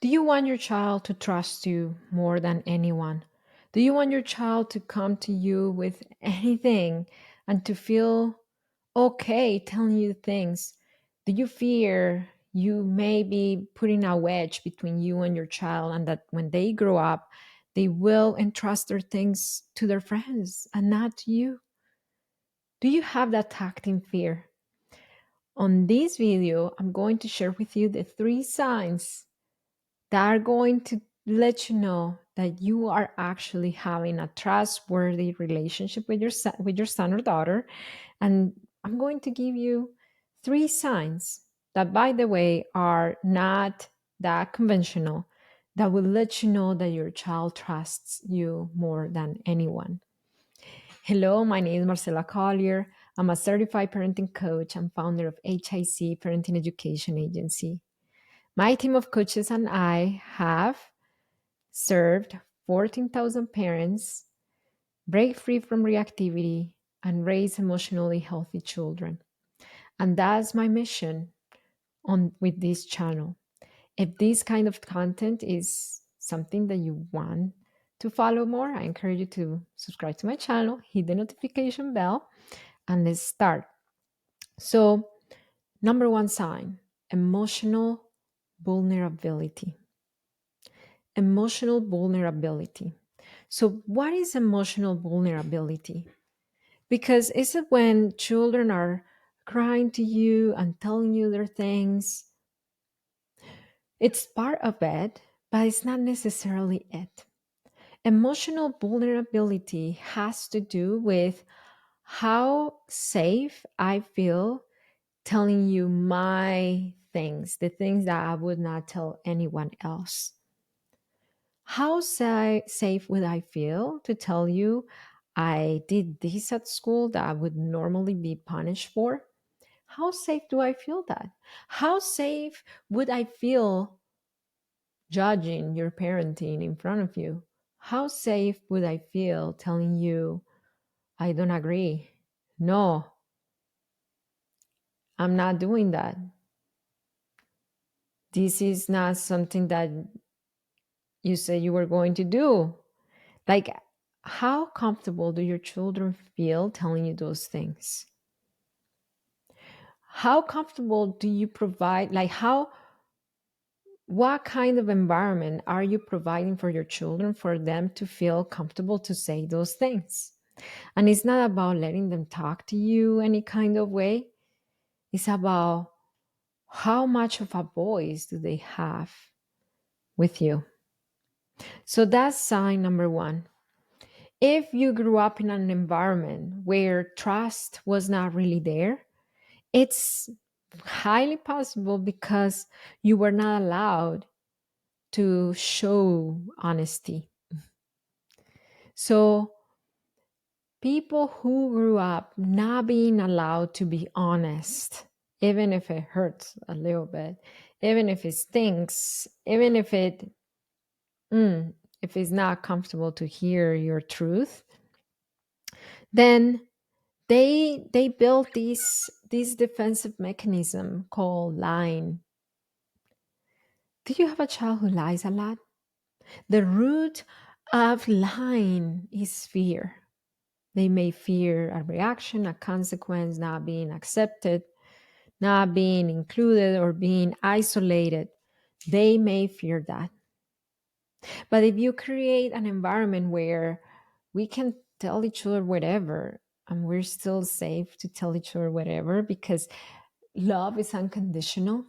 Do you want your child to trust you more than anyone? Do you want your child to come to you with anything and to feel okay telling you things? Do you fear you may be putting a wedge between you and your child, and that when they grow up, they will entrust their things to their friends and not to you? Do you have that tact in fear? On this video, I'm going to share with you the three signs that are going to let you know that you are actually having a trustworthy relationship with your son or daughter. And I'm going to give you three signs that, by the way, are not that conventional, that will let you know that your child trusts you more than anyone. Hello, my name is Marcela Collier. I'm a certified parenting coach and founder of HIC Parenting Education Agency. My team of coaches and I have served 14,000 parents, break free from reactivity, and raise emotionally healthy children. And that's my mission on with this channel. If this kind of content is something that you want to follow more, I encourage you to subscribe to my channel, hit the notification bell, and let's start. So, number one sign, emotional vulnerability. Emotional vulnerability. So, what is emotional vulnerability? Because is it when children are crying to you and telling you their things? It's part of it, but it's not necessarily it. Emotional vulnerability has to do with how safe I feel telling you my things, the things that I would not tell anyone else. How safe would I feel to tell you I did this at school that I would normally be punished for? How safe do I feel that? How safe would I feel judging your parenting in front of you? How safe would I feel telling you I don't agree? No, I'm not doing that. This is not something that you said you were going to do. Like, how comfortable do your children feel telling you those things? How comfortable do you provide, like, what kind of environment are you providing for your children for them to feel comfortable to say those things? And it's not about letting them talk to you any kind of way. It's about how much of a voice do they have with you. So that's sign number one. If you grew up in an environment where trust was not really there, it's highly possible because you were not allowed to show honesty. So, people who grew up not being allowed to be honest, even if it hurts a little bit, even if it stinks, even if it's not comfortable to hear your truth, then they built this defensive mechanism called lying. Do you have a child who lies a lot? The root of lying is fear. They may fear a reaction, a consequence, not being accepted, not being included, or being isolated. They may fear that. But if you create an environment where we can tell each other whatever, and we're still safe to tell each other whatever because love is unconditional,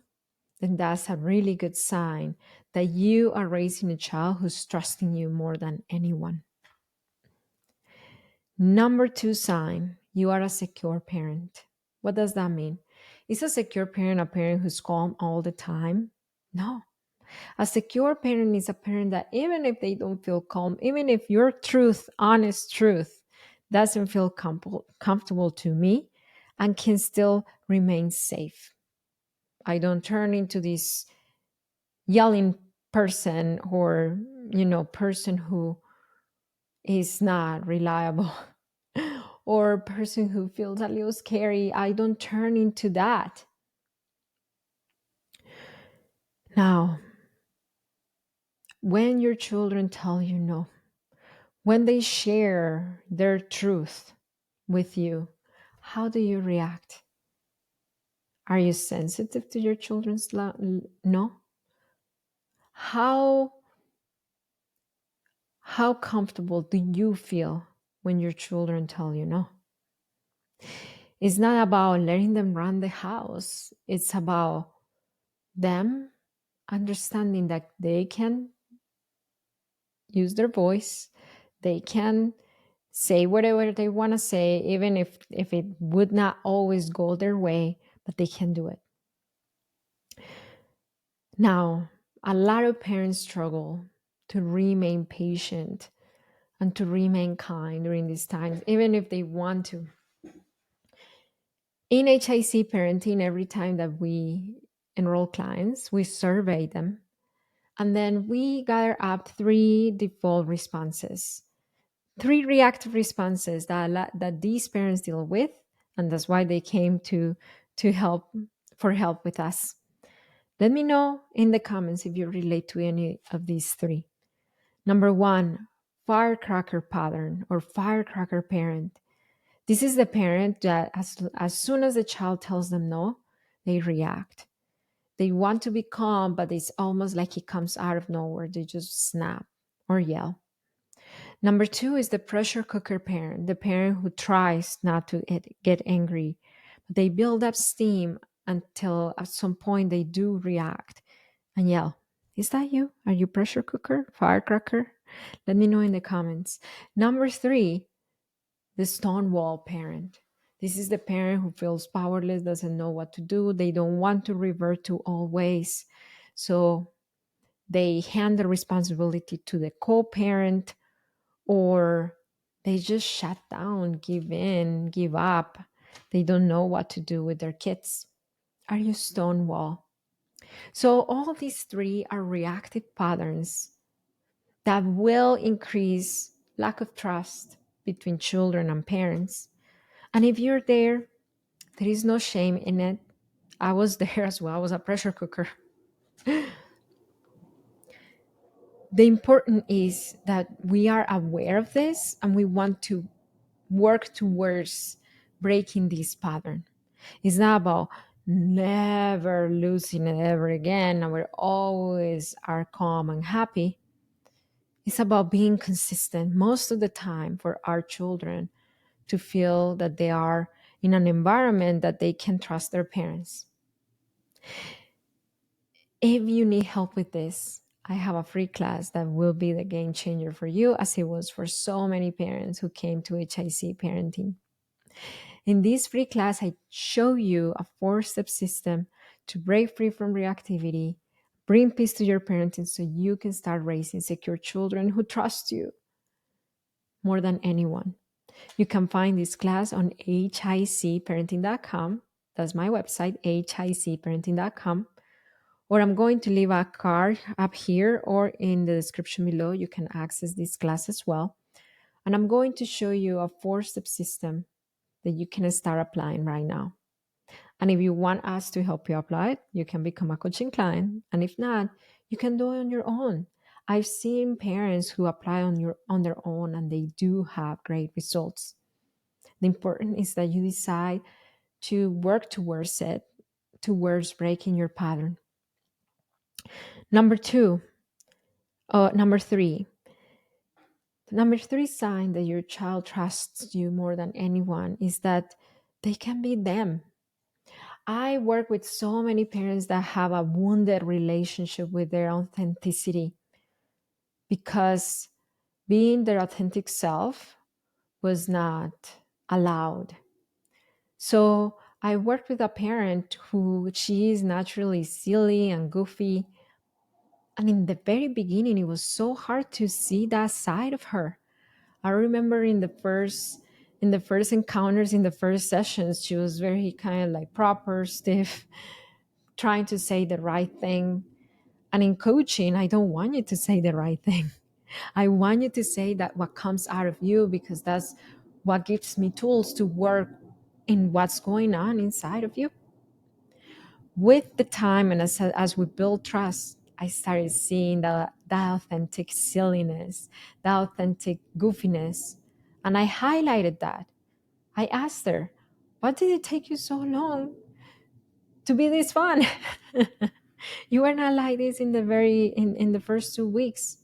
then that's a really good sign that you are raising a child who's trusting you more than anyone. Number two sign, you are a secure parent. What does that mean? Is a secure parent a parent who's calm all the time? No. A secure parent is a parent that even if they don't feel calm, even if your truth, honest truth, doesn't feel comfortable to me, and can still remain safe. I don't turn into this yelling person or, person who is not reliable or a person who feels a little scary. I don't turn into that. Now, When your children tell you no, when they share their truth with you, how do you react? Are you sensitive to your children's no? How how comfortable do you feel when your children tell you no? It's not about letting them run the house. It's about them understanding that they can use their voice, they can say whatever they want to say, even if it would not always go their way, but they can do it. Now, a lot of parents struggle to remain patient and to remain kind during these times, even if they want to. In HIC parenting, every time that we enroll clients, we survey them, and then we gather up three default responses, three reactive responses that these parents deal with, and that's why they came to help for help with us. Let me know in the comments if you relate to any of these three. Number one, firecracker pattern or firecracker parent. This is the parent that as soon as the child tells them no, they react. They want to be calm, but it's almost like it comes out of nowhere. They just snap or yell. Number two is the pressure cooker parent, the parent who tries not to get angry. They build up steam until at some point they do react and yell. Is that you? Are you pressure cooker, firecracker? Let me know in the comments. Number three, the stonewall parent. This is the parent who feels powerless, doesn't know what to do. They don't want to revert to old ways. So they hand the responsibility to the co parent, or they just shut down, give in, give up. They don't know what to do with their kids. Are you stonewall? So, all these three are reactive patterns that will increase lack of trust between children and parents. And if you're there, there is no shame in it. I was there as well. I was a pressure cooker. The important is that we are aware of this and we want to work towards breaking this pattern. It's not about never losing it ever again and we're always are calm and happy. It's about being consistent most of the time for our children to feel that they are in an environment that they can trust their parents. If you need help with this, I have a free class that will be the game changer for you, as it was for so many parents who came to HIC parenting. In this free class, I show you a 4-step system to break free from reactivity, bring peace to your parenting so you can start raising secure children who trust you more than anyone. You can find this class on hicparenting.com. That's my website, hicparenting.com. Or I'm going to leave a card up here or in the description below. You can access this class as well. And I'm going to show you a 4-step system that you can start applying right now. And if you want us to help you apply it, you can become a coaching client. And if not, you can do it on your own. I've seen parents who apply on their own and they do have great results. The important is that you decide to work towards it, towards breaking your pattern. Number three. The number three sign that your child trusts you more than anyone is that they can be them. I work with so many parents that have a wounded relationship with their authenticity because being their authentic self was not allowed. So I worked with a parent who she is naturally silly and goofy. And in the very beginning, it was so hard to see that side of her. I remember in the first encounters, in the first sessions, she was very kind of like proper, stiff, trying to say the right thing. And in coaching, I don't want you to say the right thing. I want you to say that what comes out of you, because that's what gives me tools to work in what's going on inside of you. With the time and as we build trust, I started seeing that authentic silliness, that authentic goofiness. And I highlighted that. I asked her, "Why did it take you so long to be this fun? You were not like this in the first 2 weeks."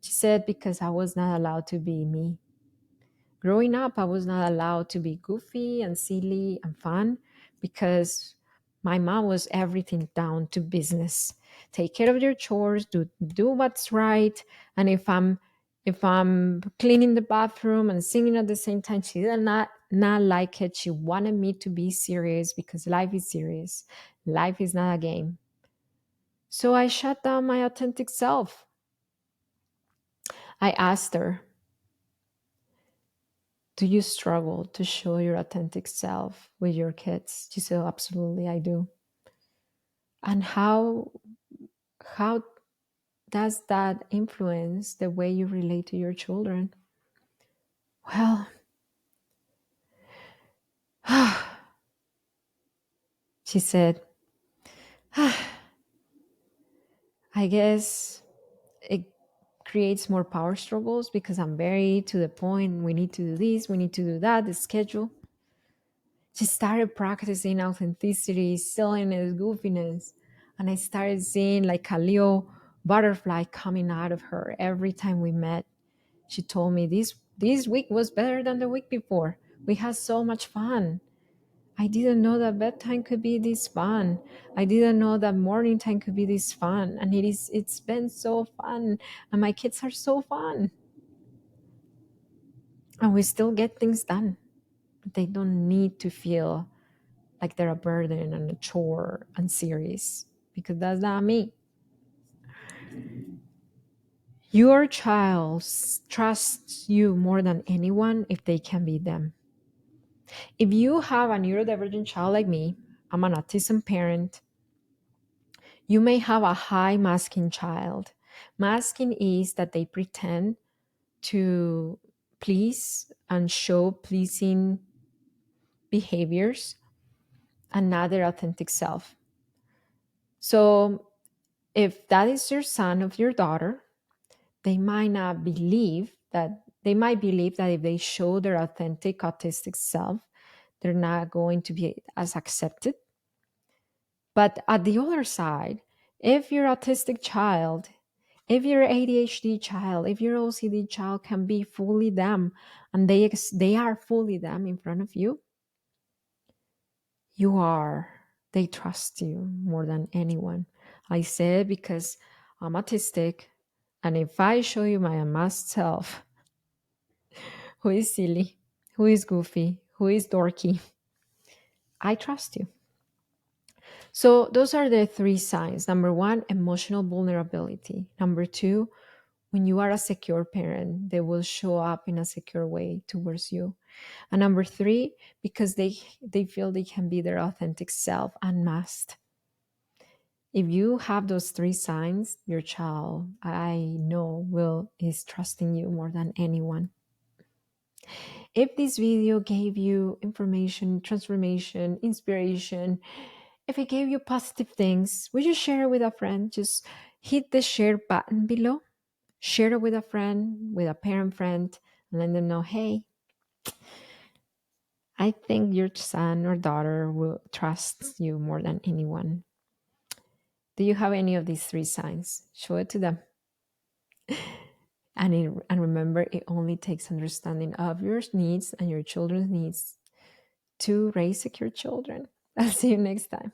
She said, "Because I was not allowed to be me. Growing up, I was not allowed to be goofy and silly and fun because my mom was everything down to business. Take care of your chores, do what's right. And if I'm cleaning the bathroom and singing at the same time, she did not like it. She wanted me to be serious because life is serious. Life is not a game." So I shut down my authentic self. I asked her, "Do you struggle to show your authentic self with your kids?" She said, "Absolutely, I do." "And how does that influence the way you relate to your children?" Well, she said, "I guess it creates more power struggles because I'm very to the point. We need to do this, we need to do that, the schedule." She started practicing authenticity, silliness, goofiness. And I started seeing like a Leo butterfly coming out of her every time we met. She told me this week was better than the week before. We had so much fun. I didn't know that bedtime could be this fun. I didn't know that morning time could be this fun. And it's been so fun. And my kids are so fun. And we still get things done. They don't need to feel like they're a burden and a chore and serious, because that's not me. Your child trusts you more than anyone if they can be them. If you have a neurodivergent child like me, I'm an autism parent, you may have a high masking child. Masking is that they pretend to please and show pleasing behaviors and not their authentic self. So if that is your son or your daughter, they might believe that if they show their authentic autistic self, they're not going to be as accepted. But at the other side, if your autistic child, if your ADHD child, if your OCD child can be fully them, and they are fully them in front of you, they trust you more than anyone. I say it because I'm autistic, and if I show you my unmasked self, who is silly, who is goofy, who is dorky, I trust you. So those are the three signs. Number one, emotional vulnerability. Number two, when you are a secure parent, they will show up in a secure way towards you. And number three, because they feel they can be their authentic self unmasked. If you have those three signs, your child, I know, will is trusting you more than anyone. If this video gave you information, transformation, inspiration, if it gave you positive things, would you share it with a friend? Just hit the share button below. Share it with a friend, with a parent friend, and let them know, hey, I think your son or daughter will trust you more than anyone. Do you have any of these three signs? Show it to them. And remember, it only takes understanding of your needs and your children's needs to raise secure children. I'll see you next time.